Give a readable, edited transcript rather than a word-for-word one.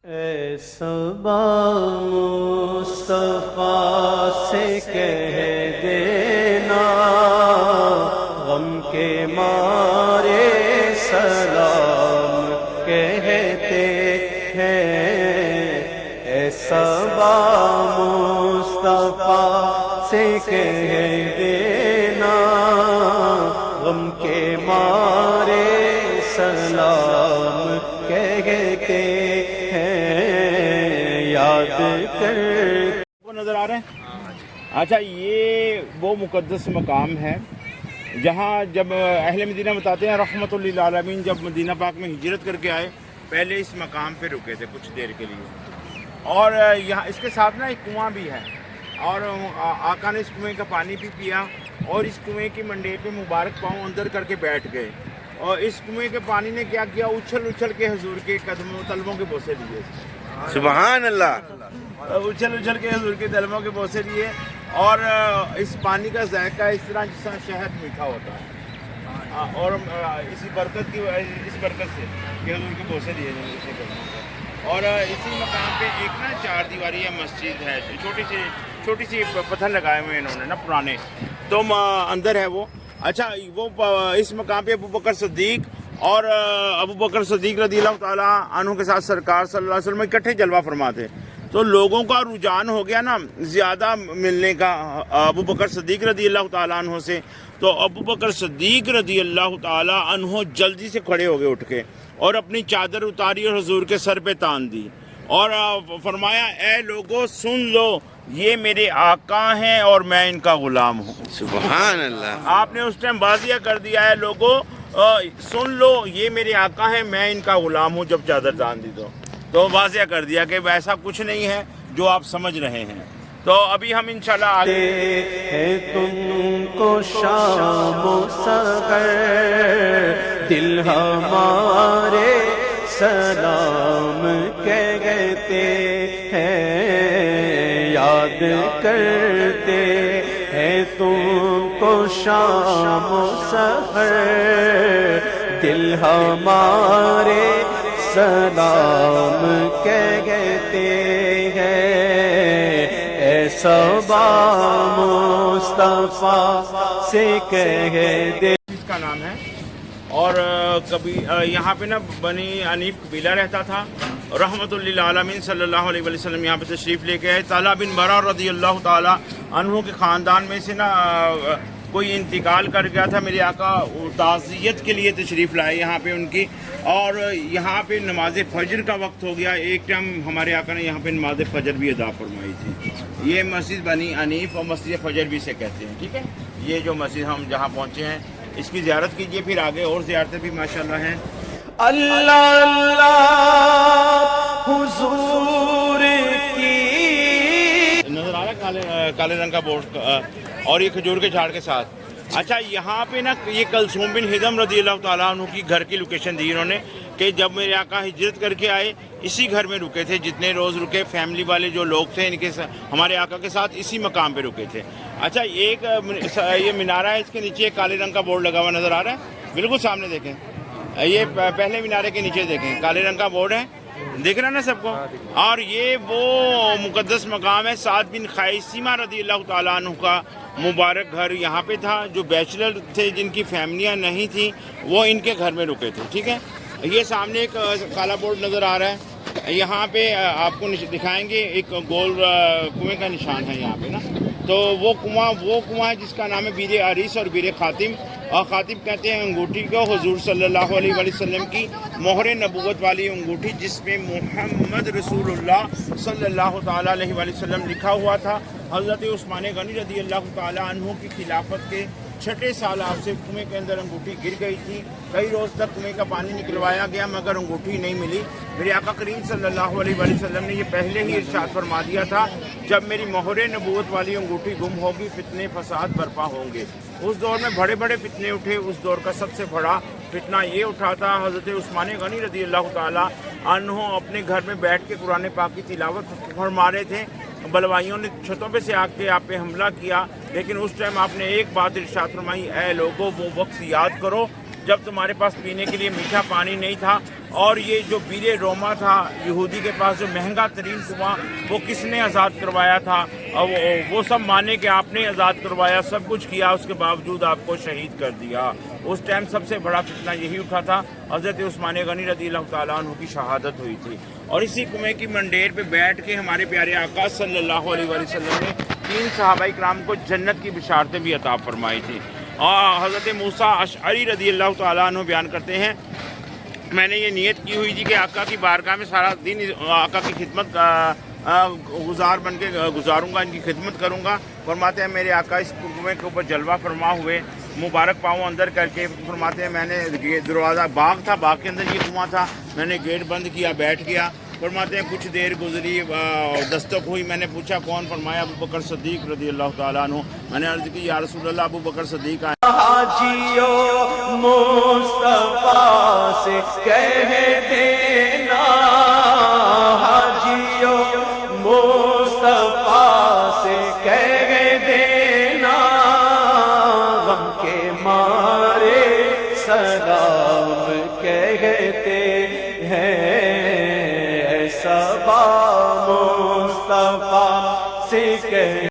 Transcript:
اے صبا مصطفیٰ سے کہہ دینا غم کے مارے سلام کہتے ہیں۔ اے صبا مصطفیٰ سے کہہ دینا غم کے مارے سلام کہتے کو نظر آ رہے ہیں؟ اچھا، یہ وہ مقدس مقام ہے جہاں جب اہل مدینہ بتاتے ہیں رحمت للعالمین جب مدینہ پاک میں ہجرت کر کے آئے پہلے اس مقام پہ رکے تھے کچھ دیر کے لیے، اور یہاں اس کے ساتھ نا ایک کنواں بھی ہے، اور آقا نے اس کنویں کا پانی بھی پیا اور اس کنویں کی منڈے پہ مبارک پاؤں اندر کر کے بیٹھ گئے، اور اس کنویں کے پانی نے کیا کیا، اچھل اچھل کے حضور کے قدموں تلووں کے بوسے لیے، سبحان اللہ، اچھل اچھل کے حضور کے تلووں کے بوسے لیے، اور اس پانی کا ذائقہ اس طرح جس طرح شہد میٹھا ہوتا ہے، اور اس برکت سے کہ حضور کے بوسے لیے اسے قدموں کو۔ اور اسی مقام پہ ایک نا 4 دیواری مسجد ہے، چھوٹی سی پتھر لگائے ہوئے انہوں نے نا پرانے، تو اندر ہے وہ۔ اچھا، وہ اس مقام پہ ابوبکر صدیق اور ابوبکر صدیق رضی اللہ تعالیٰ عنہ کے ساتھ سرکار صلی اللہ علیہ وسلم اکٹھے جلوہ فرماتے، تو لوگوں کا رجحان ہو گیا نا زیادہ ملنے کا ابوبکر صدیق رضی اللہ تعالیٰ عنہ سے، تو ابوبکر صدیق رضی اللہ تعالیٰ عنہ جلدی سے کھڑے ہو گئے اٹھ کے، اور اپنی چادر اتاری اور حضور کے سر پہ تان دی، اور فرمایا اے لوگو سن لو، یہ میرے آقا ہیں اور میں ان کا غلام ہوں۔ سبحان اللہ، آپ نے اس ٹائم واضح کر دیا ہے لوگو سن لو، یہ میرے آقا ہیں، میں ان کا غلام ہوں، جب چادر تان دی تو واضح کر دیا کہ ویسا کچھ نہیں ہے جو آپ سمجھ رہے ہیں۔ تو ابھی ہم انشاءاللہ آگے ہے تم کو شام و سحر دل ہمارے سلام کہتے ہیں، یاد کرتے ہیں تم کو شام و سحر دل ہمارے سلام کہتے ہیں۔ اے صبا مصطفیٰ سے کہہ دے، اس کا نام ہے، اور کبھی یہاں پہ نا بنی انیف قبیلہ رہتا تھا، رحمت للعالمین صلی اللہ علیہ وسلم یہاں پہ تشریف لے کے آئے، طلحہ بن برا رضی اللہ تعالیٰ عنہ کے خاندان میں سے نا کوئی انتقال کر گیا تھا، میرے آقا تعزیت کے لیے تشریف لائے یہاں پہ ان کی، اور یہاں پہ نماز فجر کا وقت ہو گیا، ایک ٹائم ہمارے آقا نے یہاں پہ نماز فجر بھی ادا فرمائی تھی۔ یہ مسجد بنی انیف اور مسجد فجر بھی سے کہتے ہیں، ٹھیک ہے، یہ جو مسجد ہم جہاں پہنچے ہیں اس کی زیارت کیجئے، پھر آگے اور زیارتیں بھی ماشاءاللہ ہیں۔ اللہ اللہ حضور کی نظر آ رہا ہے کالے رنگ کا بورڈ اور یہ کھجور کے جھاڑ کے ساتھ۔ اچھا، یہاں پہ نا یہ کلثوم بن ہدم رضی اللہ تعالیٰ عنہ کی گھر کی لوکیشن دی انہوں نے کہ جب میرے آقا ہجرت کر کے آئے اسی گھر میں رکے تھے، جتنے روز رکے فیملی والے جو لوگ تھے ان کے ہمارے آقا کے ساتھ اسی مقام پہ رکے تھے۔ اچھا، ایک یہ مینارہ ہے، اس کے نیچے ایک کالے رنگ کا بورڈ لگا ہوا نظر آ رہا ہے، بالکل سامنے دیکھیں، یہ پہلے مینارے کے نیچے دیکھیں کالے رنگ کا بورڈ ہے، دیکھ رہا نا سب کو، اور یہ وہ مقدس مقام ہے سعد بن خیثمہ رضی اللہ تعالیٰ عنہ کا مبارک گھر یہاں پہ تھا، جو بیچلر تھے جن کی فیملیاں نہیں تھیں وہ ان کے گھر میں رکے تھے، ٹھیک ہے۔ یہ سامنے ایک کالا بورڈ نظر آ رہا ہے، یہاں پہ آپ کو دکھائیں گے ایک گول کنویں کا نشان ہے یہاں پہ نا، تو وہ کنواں ہے جس کا نام ہے بیر عریس اور بیر خاتم، اور خاتم کہتے ہیں انگوٹھی کو، حضور صلی اللہ علیہ وسلم کی مہر نبوت والی انگوٹھی جس میں محمد رسول اللہ صلی اللہ تعالیٰ علیہ وسلم لکھا ہوا تھا۔ حضرت عثمان غنی رضی اللہ تعالیٰ عنہ کی خلافت کے 6 سال آپ سے کنویں کے اندر انگوٹھی گر گئی تھی، کئی روز تک کنویں کا پانی نکلوایا گیا مگر انگوٹھی نہیں ملی۔ میرے آقا کریم صلی اللہ علیہ وسلم نے یہ پہلے ہی ارشاد فرما دیا تھا، جب میری مہر نبوت والی انگوٹھی گم ہوگی فتنے فساد برپا ہوں گے۔ اس دور میں بڑے بڑے فتنے اٹھے، اس دور کا سب سے بڑا فتنہ یہ اٹھا تھا، حضرت عثمان غنی رضی اللہ تعالیٰ عنہ اپنے گھر میں بیٹھ کے قرآن پاک کی تلاوت فرما رہے تھے، بلوائیوں نے چھتوں پہ سے آ کے آپ پہ حملہ کیا، لیکن اس ٹائم آپ نے ایک بات ارشاد فرمائی، اے لوگو وہ وقت یاد کرو جب تمہارے پاس پینے کے لیے میٹھا پانی نہیں تھا، اور یہ جو بیر روما تھا یہودی کے پاس، جو مہنگا ترین کنواں، وہ کس نے آزاد کروایا تھا؟ اور وہ سب مانے کہ آپ نے آزاد کروایا، سب کچھ کیا، اس کے باوجود آپ کو شہید کر دیا۔ اس ٹائم سب سے بڑا فتنہ یہی اٹھا تھا، حضرت عثمان غنی رضی اللہ تعالیٰ عنہ کی شہادت ہوئی تھی۔ اور اسی کنویں کی منڈیر پہ بیٹھ کے ہمارے پیارے آقا صلی اللہ علیہ وآلہ وسلم نے 3 صحابہ کرام کو جنت کی بشارتیں بھی عطا فرمائی تھی۔ اور حضرت موسیٰ اشعری رضی اللہ تعالیٰ عنہ بیان کرتے ہیں، میں نے یہ نیت کی ہوئی تھی کہ آقا کی بارگاہ میں سارا دن آقا کی خدمت گزار بن کے گزاروں گا، ان کی خدمت کروں گا۔ فرماتے ہیں میرے آقا اس کنویں کے اوپر جلوہ فرما ہوئے، مبارک پاؤں اندر کر کے، فرماتے ہیں میں نے دروازہ، باغ تھا، باغ کے اندر یہ کنواں تھا، میں نے گیٹ بند کیا، بیٹھ گیا۔ فرماتے ہیں کچھ دیر گزری، دستک ہوئی، میں نے پوچھا کون؟ فرمایا ابو بکر صدیق رضی اللہ تعالیٰ عنہ۔ میں نے عرض کی یا رسول اللہ، ابو بکر صدیق آئے۔ حاجیو مصطفیٰ سے کہہ دینا، حاجیو مصطفیٰ سے کہہ دینا، غم کے مارے سلام کہتے ہیں، صبا مصطفیٰ سے کہہ